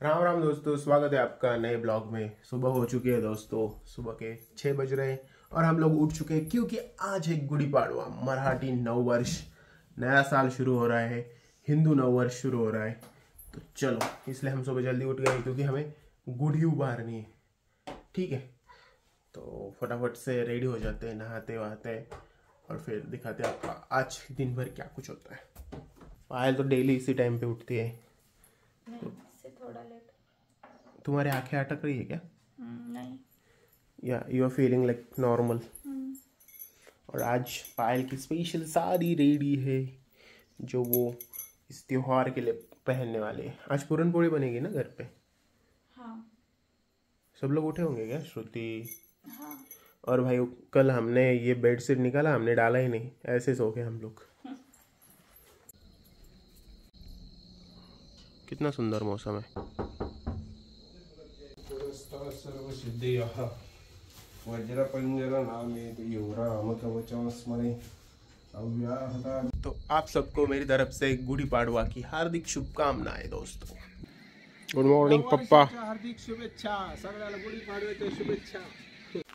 राम राम दोस्तों, स्वागत है आपका नए ब्लॉग में। सुबह हो चुकी है दोस्तों, सुबह के 6 बज रहे हैं और हम लोग उठ चुके हैं क्योंकि आज है गुड़ी पाड़वा, मराठी नववर्ष, नया साल शुरू हो रहा है, हिंदू नववर्ष शुरू हो रहा है। तो चलो, इसलिए हम सुबह जल्दी उठ गए क्योंकि हमें गुड़ी उबारनी है। ठीक है, तो फटाफट से रेडी हो जाते हैं, नहाते वहाते और फिर दिखाते हैं आपका आज दिन भर क्या कुछ होता है। पायल तो डेली इसी टाइम पे उठती है। थोड़ा लेट। तुम्हारी आंखें अटक रही है क्या? नहीं। या you are feeling like normal. और आज पायल की स्पेशल साड़ी रेडी है जो वो इस त्योहार के लिए पहनने वाले हैं। आज पूरन पोड़ी बनेगी ना घर पे? हाँ। सब लोग उठे होंगे क्या? श्रुति? हाँ। और भाई कल हमने ये बेडशीट निकाला, हमने डाला ही नहीं, ऐसे सो गए हम लोग। कितना सुंदर मौसम है। तो आप सबको मेरी तरफ से गुड़ी पाड़वा की हार्दिक शुभकामनाएं दोस्तों। गुड मॉर्निंग पप्पा। हार्दिक शुभेच्छा सगळ्याला गुढीपाडव्याच्या शुभेच्छा।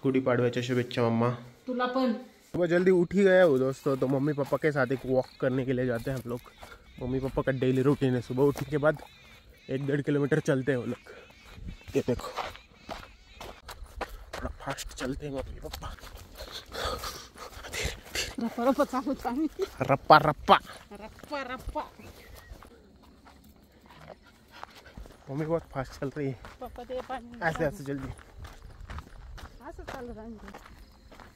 गुढीपाडव्याच्या शुभेच्छा मम्मा। तुला पण। सुबह जल्दी उठ ही गया हूँ दोस्तों, तो मम्मी पापा के साथ एक वॉक करने के लिए जाते हैं हम लोग। मम्मी पापा का डेली रूटीन है, सुबह उठने के बाद 1-1.5 किलोमीटर चलते हैं वो लोग। ये देखो, थोड़ा फास्ट चलते हैं मम्मी पापा। रप्पा रप्पा रप्पा रप्पा। मम्मी बहुत फास्ट चल रही है। पापा दे पानी। ऐसे ऐसे जल्दी चल रहा है।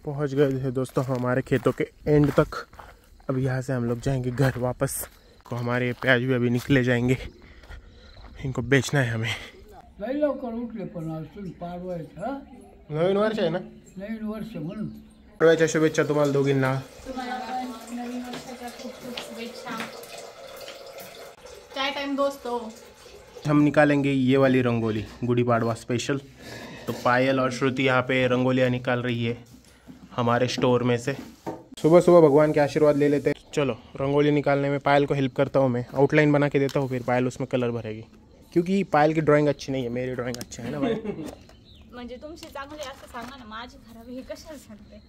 पहुँच गए थे दोस्तों हमारे खेतों के एंड तक। अब यहाँ से हम लोग जाएंगे घर वापस। को हमारे प्याज भी अभी निकले जाएंगे, इनको बेचना है हमें। लई लवकर उठले पण आज तुम्ही पाडवायचं। नवीन वर्ष आहे ना, नवीन वर्ष म्हणून पाडव्याच्या शुभेच्छा तुम्हाला दोघींना। तुम्हाला पण नवीन वर्षाच्या खूप खूप शुभेच्छा। चाय टाइम दोस्तों। हम निकालेंगे ये वाली रंगोली, गुड़ी पाड़वा स्पेशल। तो पायल और श्रुति यहाँ पे रंगोलियाँ निकाल रही है हमारे स्टोर में से। सुबह सुबह भगवान के आशीर्वाद ले लेते हैं। चलो, रंगोली निकालने में पायल को हेल्प करता हूँ मैं, आउटलाइन बना के देता हूँ, फिर पायल उसमें कलर भरेगी। क्योंकि पायल की ड्राइंग अच्छी नहीं है, मेरी ड्राइंग अच्छी है ना भाई। म्हणजे तुमची चांगली असं सांगा ना, माझी खराब हे कशाला सांगते?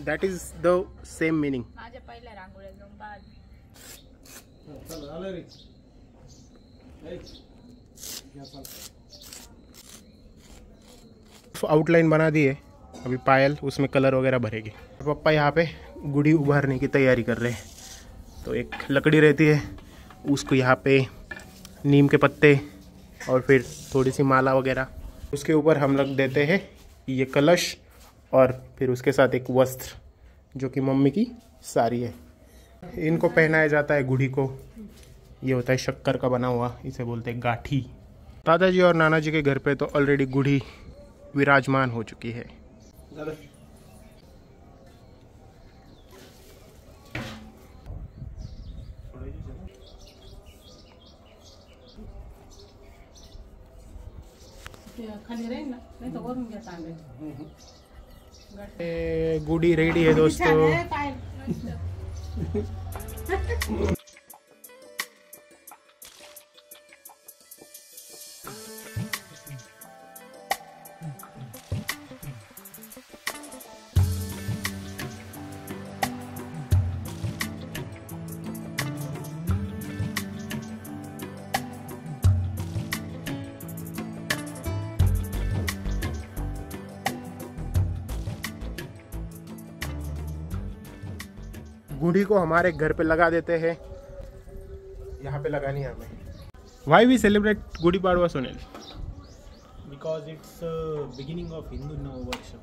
That is the same meaning. माझ्या पहिल्या रांगोळ्या जाऊन बाद। आउटलाइन बना दी है, अभी पायल उसमें कलर वगैरह भरेगी। पापा यहाँ पे गुड़ी उभारने की तैयारी कर रहे हैं। तो एक लकड़ी रहती है, उसको यहाँ पे नीम के पत्ते और फिर थोड़ी सी माला वगैरह, उसके ऊपर हम रख देते हैं ये कलश और फिर उसके साथ एक वस्त्र जो कि मम्मी की साड़ी है। इनको पहनाया जाता है गुड़ी को। ये होता है शक्कर का बना हुआ, इसे बोलते हैं गाठी। दादाजी और नाना जी के घर पे तो ऑलरेडी गुड़ी विराजमान हो चुकी है। खाली राहील ना, नाही तर वरून घ्या चांगले। गुड़ी रेडी है दोस्तों। गुड़ी को हमारे घर पे लगा देते हैं, यहाँ पे लगानी है हमें। Why we celebrate Gudi Padwa Sunil? Because it's beginning of Hindu New Year.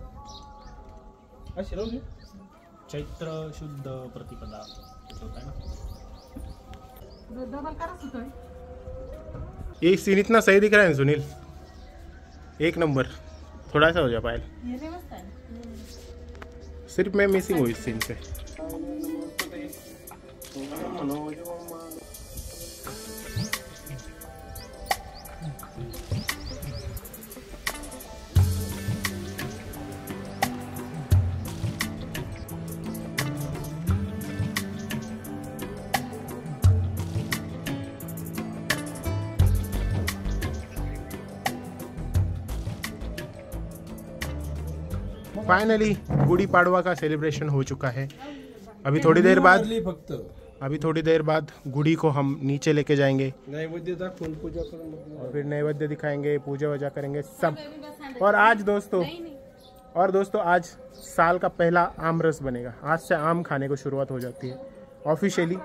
Chaitra शुद्ध प्रतिपदा होता है ना। डबल करा सुतोय। ये सीन इतना सही दिख रहा है सुनील, एक नंबर। थोड़ा सा हो जा पायल, ये रे मस्त है। सिर्फ मैं मिसिंग हुई इस सीन से। फाइनली गुड़ी पाड़वा का सेलिब्रेशन हो चुका है। अभी थोड़ी देर बाद गुड़ी को हम नीचे लेके जाएंगे और फिर नैवेद्य दिखाएंगे, पूजा वूजा करेंगे सब। और दोस्तों आज साल का पहला आम रस बनेगा। आज से आम खाने को शुरुआत हो जाती है ऑफिशियली।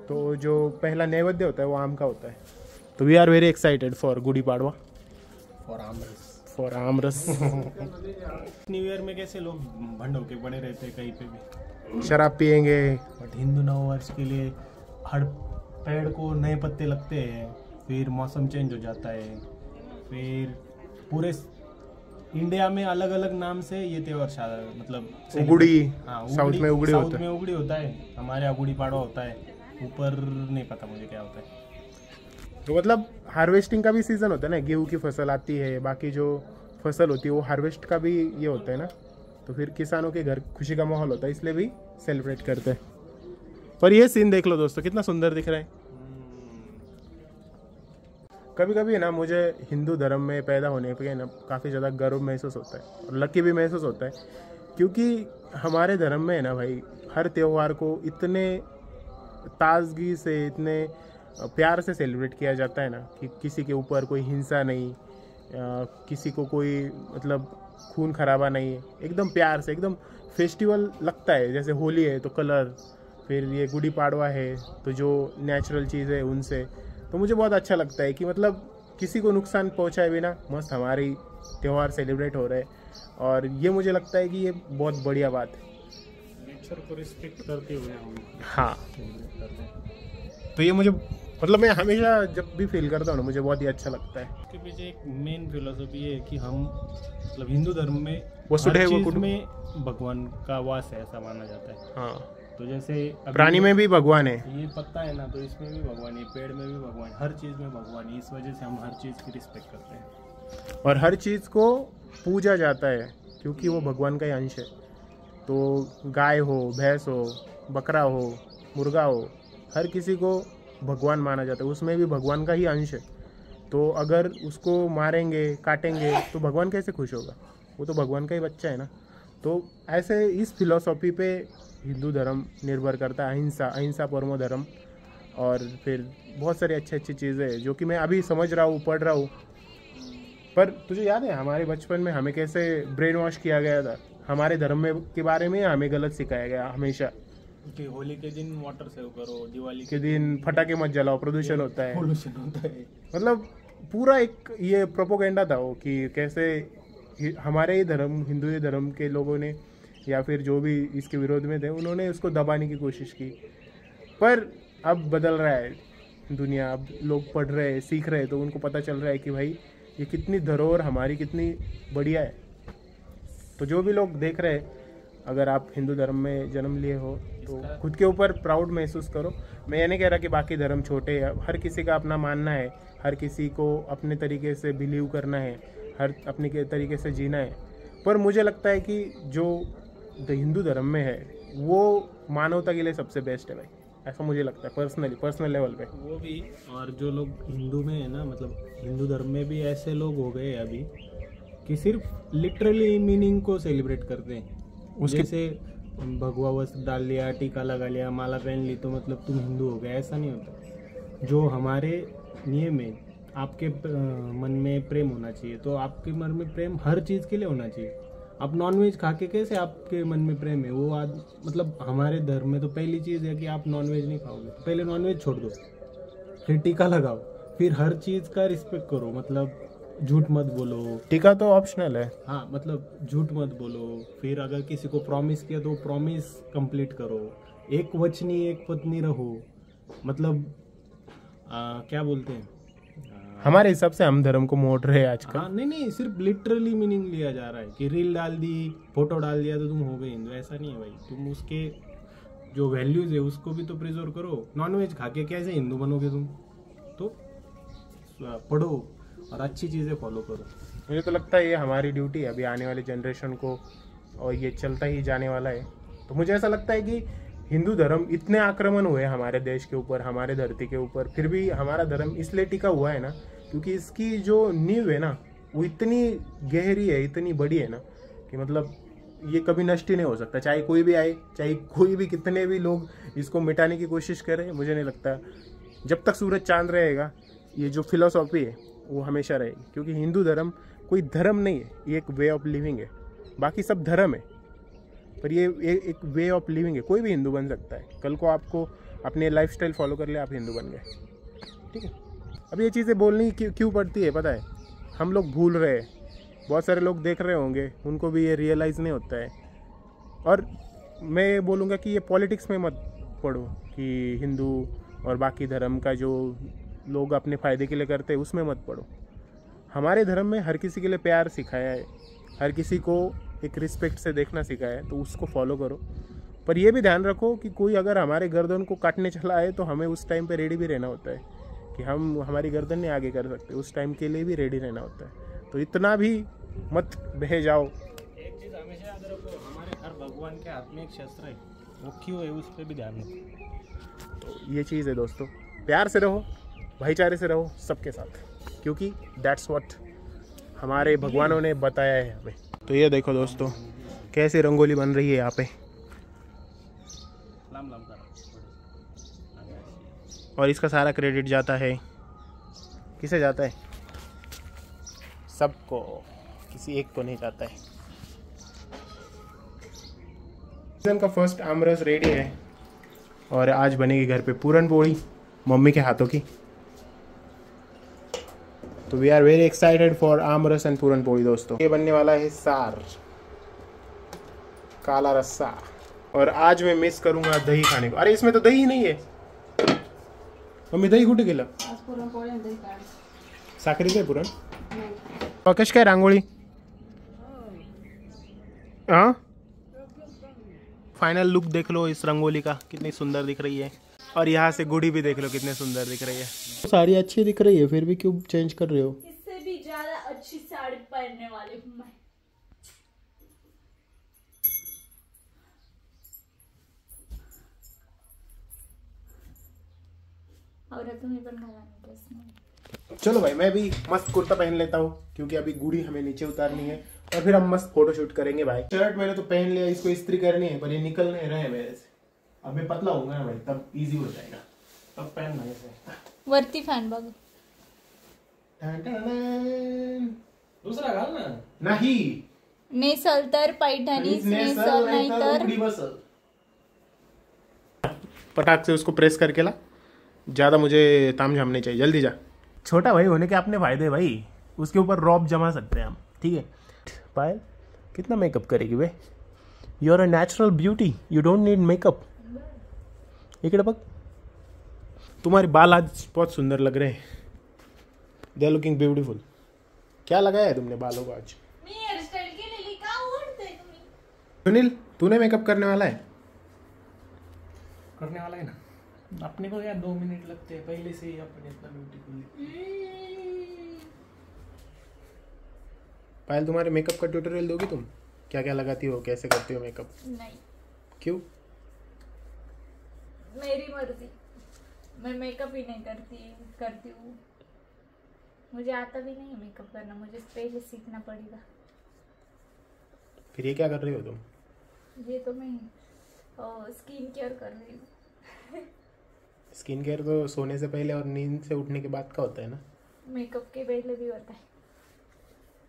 तो जो पहला नैवेद्य होता है वो आम का होता है। तो we are very excited for Gudi Padwa, for aam ras. New year में कैसे लोग भंड होके बने रहते हैं कहीं पे भी, शराब पियेंगे, बट हिंदू नव वर्ष के लिए हर पेड़ को नए पत्ते लगते हैं, फिर मौसम चेंज हो जाता है, फिर पूरे इंडिया में अलग अलग नाम से ये त्योहार मतलब उगड़ी, हाँ, साउथ में उगड़ी होता है, हमारे यहाँ गुड़ी पाड़वा होता है, ऊपर नहीं पता मुझे क्या होता है। तो मतलब हार्वेस्टिंग का भी सीजन होता है ना, गेहूं की फसल आती है, बाकी जो फसल होती है वो हार्वेस्ट का भी ये होता है ना। तो फिर किसानों के घर खुशी का माहौल होता है, इसलिए भी सेलिब्रेट करते हैं। पर ये सीन देख लो दोस्तों, कितना सुंदर दिख रहा है। कभी कभी ना मुझे हिंदू धर्म में पैदा होने पे ना काफ़ी ज़्यादा गर्व महसूस होता है और लकी भी महसूस होता है, क्योंकि हमारे धर्म में है ना भाई, हर त्यौहार को इतने ताजगी से, इतने प्यार से सेलिब्रेट किया जाता है ना कि किसी के ऊपर कोई हिंसा नहीं, किसी को कोई मतलब खून खराबा नहीं है, एकदम प्यार से, एकदम फेस्टिवल लगता है। जैसे होली है तो कलर, फिर ये गुड़ी पाड़वा है तो जो नेचुरल चीज़ है उनसे। तो मुझे बहुत अच्छा लगता है कि मतलब किसी को नुकसान पहुंचाए बिना मस्त हमारी त्यौहार सेलिब्रेट हो रहे हैं, और ये मुझे लगता है कि ये बहुत बढ़िया बात है। नेचर को रिस्पेक्ट करते हुए हम हाँ, तो ये मुझे मतलब मैं हमेशा जब भी फील करता हूँ ना मुझे बहुत ही अच्छा लगता है। इसके पीछे एक मेन फिलोसफी है कि हम मतलब हिंदू धर्म में वसुधैव हर चीज में भगवान का वास है, ऐसा माना जाता है। हाँ, तो जैसे प्राणी में भी भगवान है, ये पत्ता है ना, तो इसमें भी भगवान है, पेड़ में भी भगवान है, हर चीज में भगवान है। इस वजह से हम हर चीज की रिस्पेक्ट करते हैं और हर चीज़ को पूजा जाता है क्योंकि वो भगवान का ही अंश है। तो गाय हो, भैंस हो, बकरा हो, मुर्गा हो, हर किसी को भगवान माना जाता है, उसमें भी भगवान का ही अंश है। तो अगर उसको मारेंगे, काटेंगे तो भगवान कैसे खुश होगा? वो तो भगवान का ही बच्चा है ना। तो ऐसे इस फिलॉसफी पे हिंदू धर्म निर्भर करता है, अहिंसा परमो धर्म। और फिर बहुत सारी अच्छी चीज़ें जो कि मैं अभी समझ रहा हूँ, पढ़ रहा हूँ। पर तुझे याद है हमारे बचपन में हमें कैसे ब्रेन वॉश किया गया था? हमारे धर्म में के बारे में हमें गलत सिखाया गया हमेशा कि होली के दिन वाटर सेव करो, दिवाली के दिन फटाके मत जलाओ, प्रदूषण होता है। मतलब पूरा एक ये प्रोपोगेंडा था वो कि कैसे हमारे ही धर्म, हिंदू धर्म के लोगों ने या फिर जो भी इसके विरोध में थे उन्होंने उसको दबाने की कोशिश की। पर अब बदल रहा है दुनिया, अब लोग पढ़ रहे हैं, सीख रहे हैं, तो उनको पता चल रहा है कि भाई ये कितनी धरोहर हमारी कितनी बढ़िया है। तो जो भी लोग देख रहे हैं, अगर आप हिंदू धर्म में जन्म लिए हो तो खुद के ऊपर प्राउड महसूस करो। मैं ये नहीं कह रहा कि बाकी धर्म छोटे हैं, हर किसी का अपना मानना है, हर किसी को अपने तरीके से बिलीव करना है, हर अपने के तरीके से जीना है। पर मुझे लगता है कि जो हिंदू धर्म में है वो मानवता के लिए सबसे बेस्ट है भाई, ऐसा मुझे लगता है पर्सनल लेवल पे। वो भी, और जो लोग हिंदू में है ना, मतलब हिंदू धर्म में भी ऐसे लोग हो गए अभी कि सिर्फ लिटरली मीनिंग को सेलिब्रेट करते हैं। जैसे भगवा वस्त्र डाल लिया, टीका लगा लिया, माला पहन ली तो मतलब तुम हिंदू हो गए, ऐसा नहीं होता। जो हमारे नियम है, आपके मन में प्रेम होना चाहिए, तो आपके मन में प्रेम हर चीज़ के लिए होना चाहिए। आप नॉनवेज खा के कैसे आपके मन में प्रेम है? वो मतलब हमारे धर्म में तो पहली चीज़ है कि आप नॉनवेज नहीं खाओगे, पहले नॉनवेज छोड़ दो, फिर टीका लगाओ, फिर हर चीज़ का रिस्पेक्ट करो। मतलब झूठ मत बोलो, टीका तो ऑप्शनल है। हाँ, मतलब झूठ मत बोलो। फिर अगर किसी को प्रॉमिस किया तो प्रॉमिस कंप्लीट करो। एक वचनी एक पत्नी रहो। मतलब क्या बोलते हैं, हमारे हिसाब से हम धर्म को मोड़ रहे हैं आजकल। हाँ, नहीं, सिर्फ लिटरली मीनिंग लिया जा रहा है कि रील डाल दी, फोटो डाल दिया तो तुम हो गए हिंदू। ऐसा नहीं है भाई, तुम उसके जो वैल्यूज है उसको भी तो प्रिजर्व करो। नॉनवेज खा के कैसे हिंदू बनोगे तुम? तो पढ़ो और अच्छी चीज़ें फॉलो करो। मुझे तो लगता है ये हमारी ड्यूटी है अभी आने वाली जनरेशन को, और ये चलता ही जाने वाला है। तो मुझे ऐसा लगता है कि हिंदू धर्म, इतने आक्रमण हुए हमारे देश के ऊपर, हमारे धरती के ऊपर, फिर भी हमारा धर्म इसलिए टिका हुआ है ना क्योंकि इसकी जो नींव है ना वो इतनी गहरी है, इतनी बड़ी है ना कि मतलब ये कभी नष्ट ही नहीं हो सकता, चाहे कोई भी आए, चाहे कोई भी, कितने भी लोग इसको मिटाने की कोशिश करें, मुझे नहीं लगता। जब तक सूरज चांद रहेगा ये जो फिलॉसफी है वो हमेशा रहेगी, क्योंकि हिंदू धर्म कोई धर्म नहीं है, ये एक वे ऑफ लिविंग है। बाकी सब धर्म है पर ये एक वे ऑफ लिविंग है। कोई भी हिंदू बन सकता है, कल को आपको अपने लाइफस्टाइल फॉलो कर ले, आप हिंदू बन गए, ठीक है। अब ये चीज़ें बोलनी क्यों पड़ती है पता है, हम लोग भूल रहे हैं, बहुत सारे लोग देख रहे होंगे, उनको भी ये रियलाइज़ नहीं होता है। और मैं बोलूँगा कि ये पॉलिटिक्स में मत पढ़ो कि हिंदू और बाकी धर्म का जो लोग अपने फ़ायदे के लिए करते हैं उसमें मत पढ़ो। हमारे धर्म में हर किसी के लिए प्यार सिखाया है, हर किसी को एक रिस्पेक्ट से देखना सिखाया है, तो उसको फॉलो करो। पर ये भी ध्यान रखो कि कोई अगर हमारे गर्दन को काटने चला है तो हमें उस टाइम पे रेडी भी रहना होता है कि हम हमारी गर्दन नहीं आगे कर सकते, उस टाइम के लिए भी रेडी रहना होता है। तो इतना भी मत बह जाओ। एक चीज़ हमेशा याद रखो, हमारे हर भगवान के हाथ में एक शस्त्र है, वो क्यों है उस पर भी ध्यान रखो। तो ये चीज़ है दोस्तों, प्यार से रहो, भाईचारे से रहो सबके साथ, क्योंकि दैट्स व्हाट हमारे भगवानों ने बताया है हमें। तो ये देखो दोस्तों कैसे रंगोली बन रही है यहाँ पे, और इसका सारा क्रेडिट जाता है, किसे जाता है? सबको, किसी एक को नहीं जाता है। सीजन का फर्स्ट आमरस रेडी है और आज बनेगी घर पे पूरन पोड़ी मम्मी के हाथों की। तो we are very excited for aamras and puran poli दोस्तों। ये बनने वाला है सार, काला रस्सा, और आज मैं मिस करूंगा दही खाने को। अरे इसमें तो दही नहीं है मम्मी, दही कुठे गेलं? साखरी काय पुरण? कश काय रांगोळी? हाँ, फाइनल लुक देख लो इस रंगोली का, कितनी सुंदर दिख रही है। और यहाँ से गुड़ी भी देख लो कितने सुंदर दिख रही है। साड़ी अच्छी दिख रही है फिर भी क्यों चेंज कर रहे हो? इससे भी ज्यादा अच्छी साड़ी पहनने वाली हूँ मैं। और तुम्हें पण घालाने ड्रेस में। चलो भाई मैं भी मस्त कुर्ता पहन लेता हूँ, क्योंकि अभी गुड़ी हमें नीचे उतारनी है और फिर हम मस्त फोटोशूट करेंगे भाई। शर्ट मैंने तो पहन लिया, इसको इस्त्री करनी है पर ये निकल नहीं रहे मेरे से। अब मैं पतला होऊंगा ना भाई, तब इजी हो जाएगा, तब पहनना ऐसे। वरती फॅन बघ, दूसरा घाल ना। नहीं नेसल तर पैठणी, नेसल नाही तर पटाख से उसको प्रेस करके ला, ज्यादा मुझे तामझाम नहीं चाहिए, जल्दी जा। छोटा भाई होने के अपने फायदे भाई, उसके ऊपर रॉब जमा सकते हैं हम, ठीक है। पायल कितना मेकअप करेगी वे? You are a natural beauty, you don't need makeup. इकडे बघ, तुम्हारे बाल आज बहुत सुंदर लग रहे हैं, दे आर लुकिंग ब्यूटीफुल। क्या लगाया है तुमने बालों को आज? मी हेअरस्टाईल केलेली, का ओढताय तुम्ही? सुनील तूने मेकअप करने वाला है? करने वाला है ना, अपने को यार 2 मिनट लगते हैं, पहले से ही अपन इतना ब्यूटीफुल। पायल तुम्हारे मेकअप का ट्यूटोरियल दोगी तुम? क्या क्या लगाती हो, कैसे करती हो मेकअप? नहीं, क्यों? मेरी मर्जी, मैं मेकअप ही नहीं करती हूँ। मुझे आता भी नहीं है मेकअप करना, मुझे पहले सीखना पड़ेगा। फिर ये क्या कर रही हो तुम? ये तो मैं स्किन केयर कर रही हूँ। स्किन केयर तो सोने से पहले और नींद से उठने के बाद का होता है ना? मेकअप के पहले भी होता है।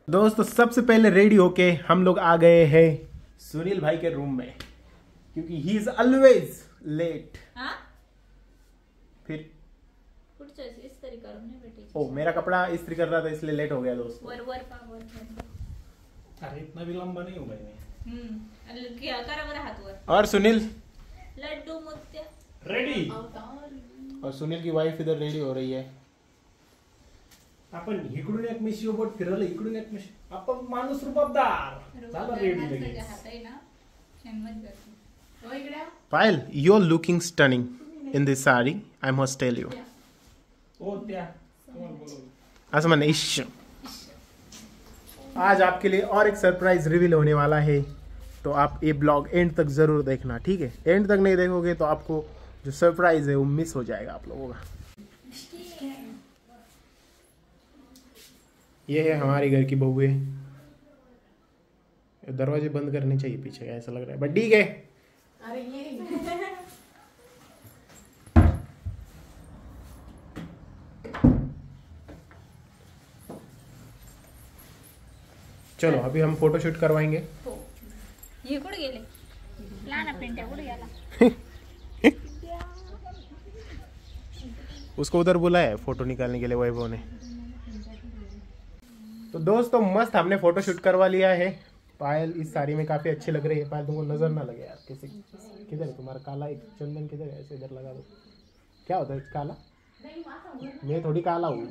दोस्तों सबसे पहले रेडी होके हम लोग आ गए हैं सुनील भाई के रूम में, क्योंकि ही इज ऑलवेज लेट। हाँ, फिर पुढच्या इस्त्री करून नाही भेटायची। ओ मेरा कपड़ा इस्त्री कर रहा था इसलिए लेट हो गया दोस्तों। वर पावर। अरे इतना भी लंबा नहीं हूँ भाई मैं। करा बरं हात वर। और सुनील लड्डू मोत्या रेडी। और सुनील की वाइफ इधर रेडी हो रही है। आपण इकडून एक मिशी बोट फिरवलं, इकडून एक मिशी, आपण माणूस रुबाबदार झाला रेडी लगेच। हात आहे ना छान मत करतो। ओ इकडे Payal you are looking stunning in this sari, I must tell you. ओ त्या तुम्हाला बोलवलं। असं म्हणणे इश्श। आज आपके लिए और एक सरप्राइज रिवील होने वाला है, तो आप ये ब्लॉग एंड तक जरूर देखना, ठीक है। एंड तक नहीं देखोगे तो आपको जो सरप्राइज है वो मिस हो जाएगा आप लोगों का। ये है हमारे घर की बहुएं, दरवाजे बंद करने चाहिए पीछे, ऐसा लग रहा है, बट ठीक है। अरे ये चलो अभी हम फोटो शूट करवाएंगे। ये कुठे गेले लहान पेंट्या कुठे गेला? उसको उधर बुलाया है फोटो निकालने के लिए वैभव ने। तो दोस्तों मस्त हमने फोटो शूट करवा लिया है। पायल इस साड़ी में काफी अच्छी लग रही है। पायल तुमको नजर ना लगे यार किसी, किधर है तुम्हारा काला एक चंदन, किधर है? ऐसे इधर लगा दो। क्या होता है काला? मैं थोड़ी काला हूँ।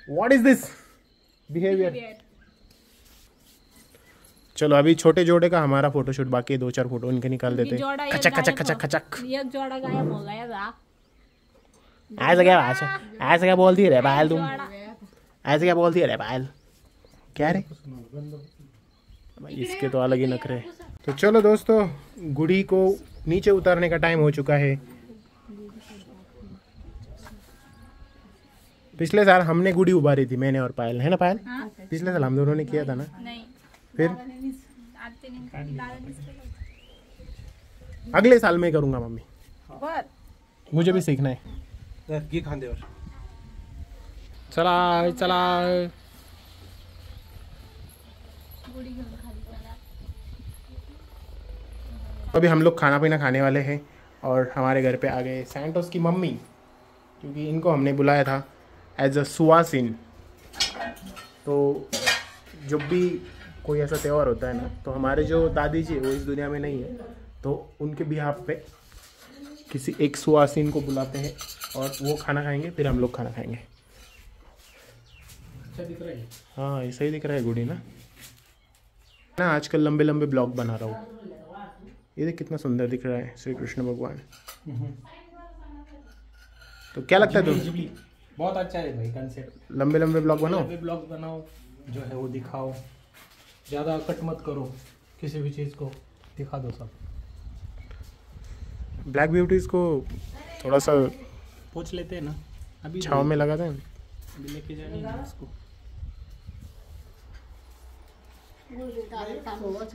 What is this behaviour? चलो अभी छोटे जोड़े का हमारा फोटो शूट बाकी है, 2-4 फोटो इनके निकाल देते हैं। खचक खचक खचक खचक। एक जोड़ा गायब हो गया था। ऐसा क्या बोलती है पायल तुम? ऐसे क्या बोलती है पायल? क्या रे भाई, इसके तो अलग ही नखरे। तो चलो दोस्तों गुड़ी को नीचे उतारने का टाइम हो चुका है। पिछले साल हमने गुड़ी उबारी थी, मैंने और पायल, है ना पायल? हाँ? पिछले साल हम दोनों ने किया था ना। नहीं फिर आते नहीं अगले साल में करूंगा मम्मी, पर मुझे भी सीखना है। घी खांदे और चला चला। अभी हम लोग खाना पीना खाने वाले हैं और हमारे घर पे आ गए सैंटोस की मम्मी, क्योंकि इनको हमने बुलाया था एज अ सुवासिन। तो जब भी कोई ऐसा त्यौहार होता है ना, तो हमारे जो दादी जी वो इस दुनिया में नहीं है, तो उनके बिहाफ पे किसी एक सुवासिन को बुलाते हैं और वो खाना खाएंगे, फिर हम लोग खाना खाएंगे। अच्छा दिख रहा है। हाँ ये सही दिख रहा है गुड़ी ना। आजकल लंबे लंबे ब्लॉग बना रहा हूँ। ये देख कितना सुंदर दिख रहा है श्री कृष्ण भगवान। तो क्या लगता है तुम? बहुत अच्छा है भाई कंसेप्ट। लंबे लंबे ब्लॉग बनाओ, लंबे ब्लॉग बनाओ, जो है वो दिखाओ, ज़्यादा कट मत करो, किसी भी चीज़ को दिखा दो सब। ब्लैक ब्यूटीज को थोड़ा सा पूछ लेते हैं ना, अभी छाँव में लगाते हैं। अभी लेके जानी है इसको।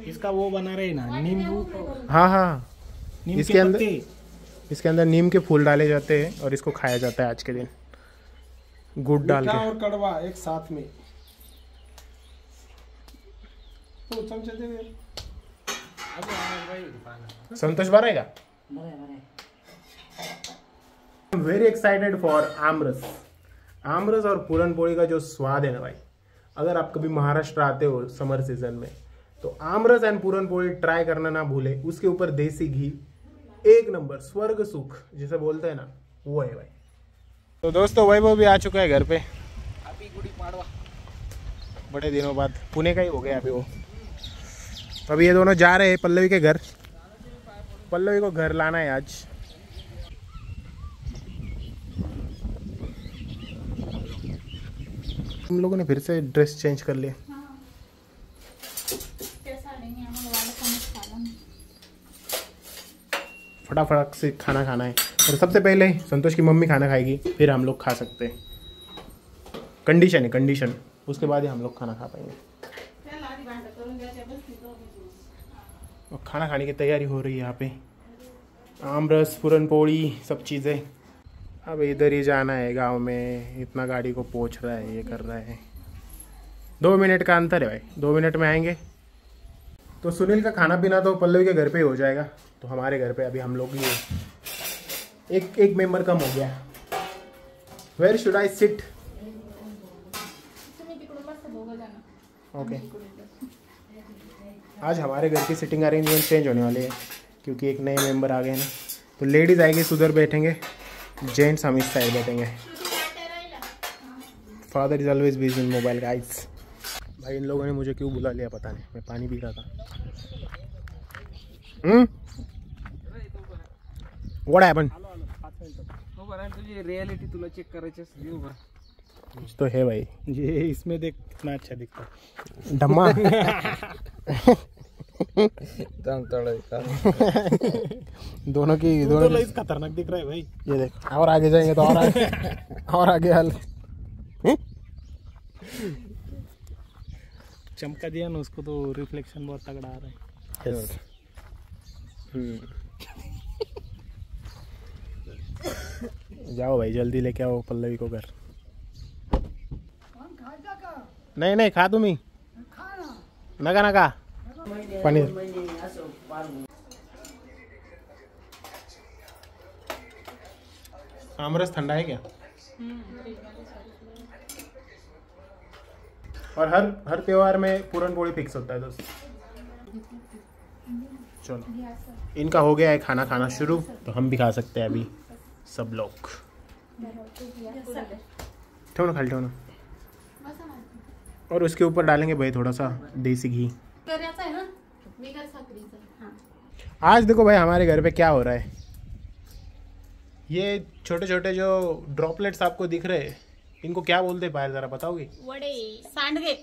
इसका वो बना रहे ना नींबू। हाँ हाँ, नीम इसके के अंदर पत्ते। इसके अंदर नीम के फूल डाले जाते हैं और इसको खाया जाता है आज के दिन गुड़ डाल मीठा के। और कड़वा एक साथ में। तो चमचे दे दे। संतोष भरेगा। वेरी एक्साइटेड फॉर आमरस। आमरस और पूरन पोली का जो स्वाद है ना भाई, अगर आप कभी महाराष्ट्र आते हो समर सीजन में, तो आमरस एंड पूरन पोली ट्राई करना ना भूले। उसके ऊपर देसी घी, एक नंबर, स्वर्ग सुख जिसे बोलते हैं ना, वो है भाई। तो दोस्तों वैभव भी आ चुका है घर पे। अभी गुड़ी पाड़वा बड़े दिनों बाद, पुणे का ही हो गया अभी वो। तो अभी ये दोनों जा रहे हैं पल्लवी के घर। पल्लवी को घर लाना है आज। हम लोगों ने फिर से ड्रेस चेंज कर लिया। फटाफट से खाना खाना है, और सबसे पहले संतोष की मम्मी खाना खाएगी, फिर हम लोग खा सकते हैं। कंडीशन है, कंडीशन, उसके बाद ही हम लोग खाना खा पाएंगे। और खाना खाने की तैयारी हो रही है यहाँ पे। आमरस, पूरन पोली, सब चीज़ें। अब इधर ही जाना है गांव में। इतना गाड़ी को पोंछ रहा है, ये कर रहा है। 2 मिनट का अंतर है भाई, 2 मिनट में आएंगे। तो सुनील का खाना पीना तो पल्लवी के घर पे ही हो जाएगा। तो हमारे घर पे अभी हम लोग ही एक मेंबर कम हो गया। Where should I sit? Okay, आज हमारे घर की सिटिंग अरेंजमेंट चेंज होने वाली है, क्योंकि एक नए मेंबर आ गए ना। तो लेडीज़ आएगी उधर बैठेंगे, जेंट्स हम इस साइड बैठेंगे। Father is always busy in mobile guys. भाई इन लोगों ने मुझे क्यों बुला लिया पता नहीं, मैं पानी पी रहा था। What happened? तुझे रियलिटी तुला चेक करायची असली उभा कुछ तो है भाई। ये इसमें देख कितना अच्छा दिखता है धम्मा। दोनों की तो दोनों खतरनाक दिख रहा है भाई। ये देख, और आगे जाएंगे तो और आगे और आगे हाल। चमका दिया ना उसको तो रिफ्लेक्शन बहुत तगड़ा आ रहा है। जाओ भाई जल्दी लेके आओ पल्लवी को घर। खायचा का नहीं नहीं खा तुम्ही खा ना नका नका पनीर। आमरस ठंडा है क्या? और हर हर त्योहार में पूरन पोली फिक्स होता है दोस्त। चलो इनका हो गया है खाना खाना शुरू, तो हम भी खा सकते हैं अभी सब लोग। ठेव ना खाली ठेव ना। और उसके ऊपर डालेंगे भाई थोड़ा सा देसी घी। आज देखो भाई हमारे घर पे क्या हो रहा है। ये छोटे छोटे जो ड्रॉपलेट्स आपको दिख रहे हैं इनको क्या बोलते हैं पायल, जरा बताओगे? वडे, सांडगे।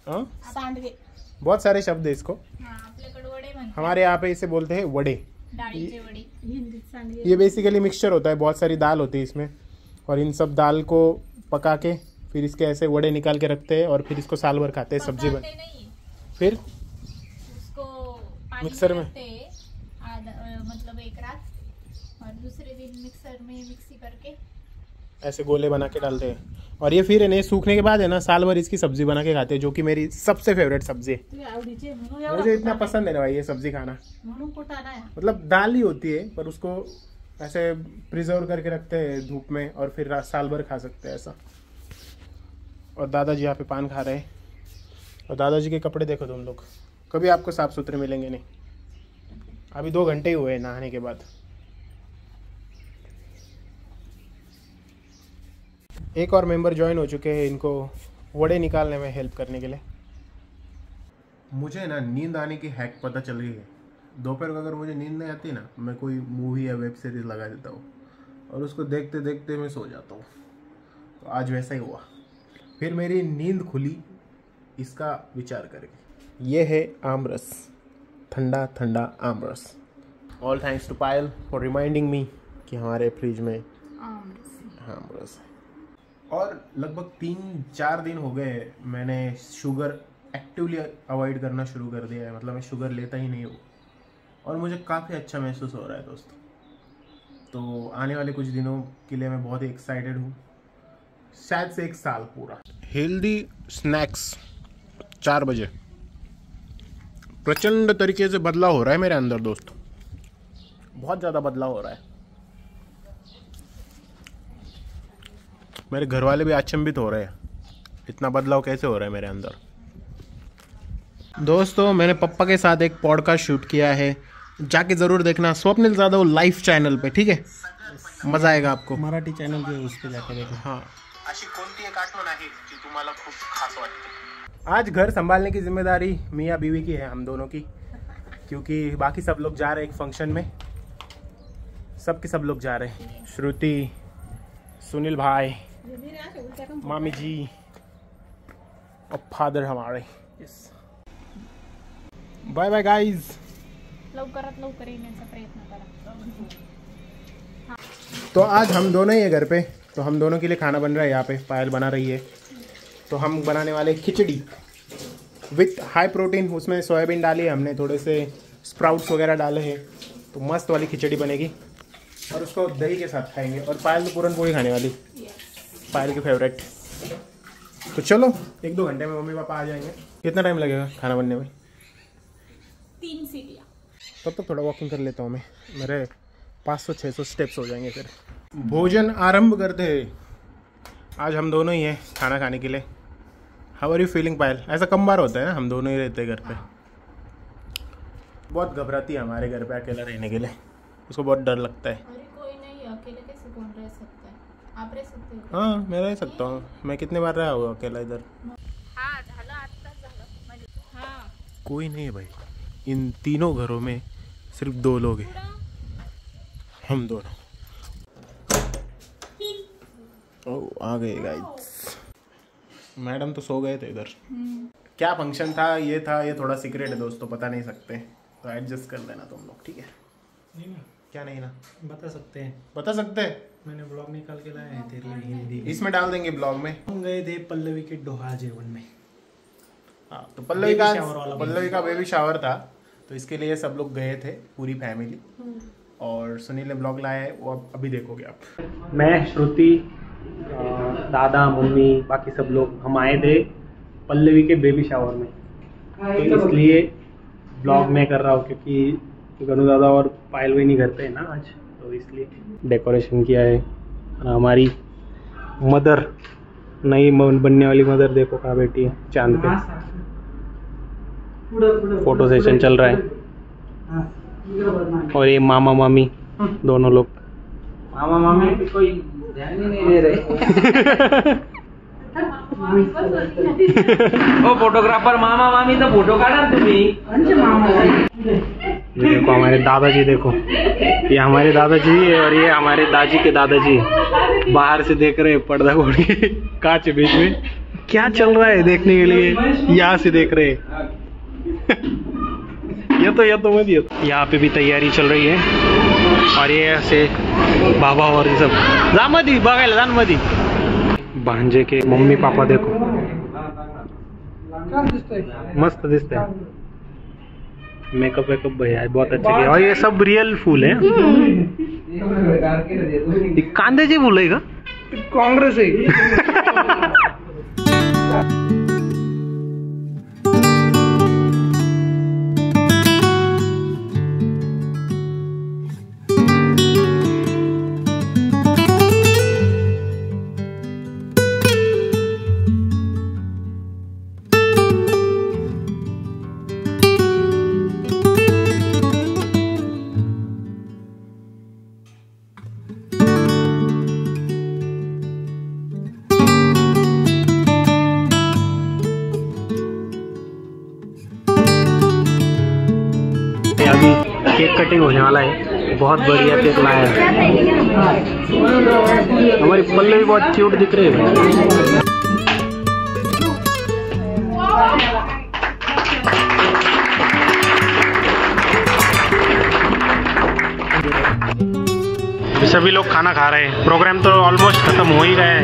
हाँ सांडगे बहुत सारे शब्द है इसको। आपल्याकडे वडे म्हणतात, हमारे यहाँ पे इसे बोलते हैं वड़े। डाळीचे वडे हिंदीत सांडगे। ये बेसिकली मिक्सचर होता है, बहुत सारी दाल होती है इसमें, और इन सब दाल को पका के फिर इसके ऐसे वड़े निकाल के रखते हैं और फिर इसको साल भर खाते हैं सब्जी बन। पकाते नहीं, फिर उसको पानी मिक्सर में? रखते हैं मतलब एक रात, और दूसरे दिन मिक्सर में मिक्सी करके ऐसे गोले बना के डालते हैं, और ये फिर इन्हें सूखने के बाद है ना साल भर इसकी सब्जी बना के खाते हैं, जो कि मेरी सबसे फेवरेट सब्जी है। मुझे इतना पसंद है ना भाई ये सब्जी खाना। मतलब दाल ही होती है पर उसको ऐसे प्रिजर्व करके रखते हैं धूप में और फिर साल भर खा सकते हैं ऐसा। और दादाजी यहाँ पे पान खा रहे हैं, और दादाजी के कपड़े देखो तुम लोग, कभी आपको साफ सुथरे मिलेंगे नहीं। अभी 2 घंटे ही हुए नहाने के बाद। एक और मेंबर ज्वाइन हो चुके हैं इनको वड़े निकालने में हेल्प करने के लिए। मुझे ना नींद आने की हैक पता चल गई है। दोपहर को अगर मुझे नींद नहीं आती ना, मैं कोई मूवी या वेब सीरीज लगा देता हूँ और उसको देखते देखते मैं सो जाता हूँ। तो आज वैसा ही हुआ, फिर मेरी नींद खुली इसका विचार करके। ये है आमरस, ठंडा ठंडा आमरस। All thanks to Payal for reminding me कि हमारे फ्रिज में आमरस है। और लगभग 3-4 दिन हो गए मैंने शुगर एक्टिवली अवॉइड करना शुरू कर दिया है। मतलब मैं शुगर लेता ही नहीं हूँ और मुझे काफ़ी अच्छा महसूस हो रहा है दोस्तों। तो आने वाले कुछ दिनों के लिए मैं बहुत ही एक्साइटेड हूँ, शायद से 1 साल पूरा। हेल्दी स्नैक्स 4 बजे प्रचंड तरीके से बदलाव हो रहा है मेरे अंदर दोस्त, बहुत ज़्यादा बदलाव हो रहा है। मेरे घर वाले भी अचंभित हो रहे हैं, इतना बदलाव कैसे हो रहा है मेरे अंदर। दोस्तों मैंने पप्पा के साथ एक पॉडकास्ट शूट किया है, जाके ज़रूर देखना स्वप्निल जाधव लाइव चॅनल पे, ठीक है? मजा आएगा आपको। मराठी चॅनल पे उस पे जाके देखो। हाँ, अशी कोणती एक आठवण आहे जी तुम्हाला खूप खास वाटते? आज घर संभालने की जिम्मेदारी मियाँ बीवी की है, हम दोनों की, क्योंकि बाकी सब लोग जा रहे हैं एक फंक्शन में। सब लोग जा रहे हैं, श्रुति, सुनील भाई, मामी जी और फादर हमारे। Bye bye guys. लवकरात लवकर येण्याचा प्रयत्न करा। तो आज हम दोनों ही है घर पे, तो हम दोनों के लिए खाना बन रहा है यहाँ पे। पायल बना रही है, तो हम बनाने वाले खिचड़ी विथ हाई प्रोटीन। उसमें सोयाबीन डाली है हमने, थोड़े से स्प्राउट्स वगैरह डाले हैं, तो मस्त वाली खिचड़ी बनेगी और उसको दही के साथ खाएंगे। और पायल तो पूरन पोली खाने वाली, पायल की फेवरेट। तो चलो 1-2 घंटे में मम्मी पापा आ जाएंगे। कितना टाइम लगेगा खाना बनने में? 3 सीटियां। तब तो थोड़ा वॉकिंग कर लेता हूँ मैं, मेरे 500-600 स्टेप्स हो जाएंगे। फिर भोजन आरंभ करते हैं। आज हम दोनों ही हैं खाना खाने के लिए। हाउ आर यू फीलिंग पायल? ऐसा कम बार होता है ना, हम दोनों ही रहते हैं घर पे। बहुत घबराती है हमारे घर पे अकेला रहने के लिए, उसको बहुत डर लगता है। अरे कोई नहीं, अकेले कैसे कौन रह सकता है? आप रह सकते हो? हाँ मैं रह सकता हूँ, मैं कितने बार रहा हूँ अकेला इधर। हाँ झालं, आत्ताच झालं। हाँ कोई नहीं है भाई, इन तीनों घरों में सिर्फ 2 लोग हैं, हम दोनों। ओह आ गए गाइस। मैडम तो सो गए थे इधर। क्या फंक्शन था ये थोड़ा सीक्रेट है दोस्तों, बता नहीं सकते, तो एडजस्ट कर देना तुम लोग, ठीक है? नहीं ना, क्या नहीं ना, बता सकते हैं। बता सकते हैं। मैंने ब्लॉग निकाल के लाया है तेरे लिए हिंदी। इसमें डाल देंगे ब्लॉग में। हम गए थे पल्लवी के डोहा जेवन में। हाँ, तो पल्लवी का बेबी शावर था, तो इसके लिए सब लोग गए थे, पूरी फैमिली। और सुनील ने ब्लॉग लाया है, वो अभी देखोगे आप। मैं, श्रुति, दादा, मम्मी, बाकी सब लोग हम आए थे पल्लवी के बेबी शावर में, तो इसलिए ब्लॉग मैं कर रहा हूँ क्योंकि गनु दादा और पायल भी नहीं घर पे है ना आज, तो इसलिए डेकोरेशन किया है। हमारी मदर, नई बनने वाली मदर देखो कहाँ बैठी है, चांद पे। फोटो सेशन चल रहा है। और ये मामा मामी दोनों लोग, मामा मामी भी कोई ध्यान ही नहीं दे रहे। ओ फोटोग्राफर मामा मामी तो फोटो काढा तुम्ही। देखो हमारे दादाजी, देखो ये हमारे दादाजी है और ये हमारे दादी के दादाजी है। बाहर से देख रहे हैं पर्दा खोल के, कांच के बीच में क्या चल रहा है देखने के लिए, यहाँ से देख रहे हैं। ये तो मत ये। यहाँ पे भी तैयारी चल रही है और ये ऐसे बाबा और ये सब जामदी बघायला जानमदी। भांजे के मम्मी पापा देखो, मस्त दिखते हैं। मेकअप वेकअप भैया बहुत अच्छे किया। और ये सब रियल फूल है। कांद्याचे फूल आहे का? काँग्रेस आहे। अभी केक कटिंग होने वाला है, बहुत बढ़िया केक लाया है। हमारी पल्लवी बहुत क्यूट दिख रही है। सभी लोग खाना खा रहे हैं, प्रोग्राम तो ऑलमोस्ट खत्म हो ही गया है।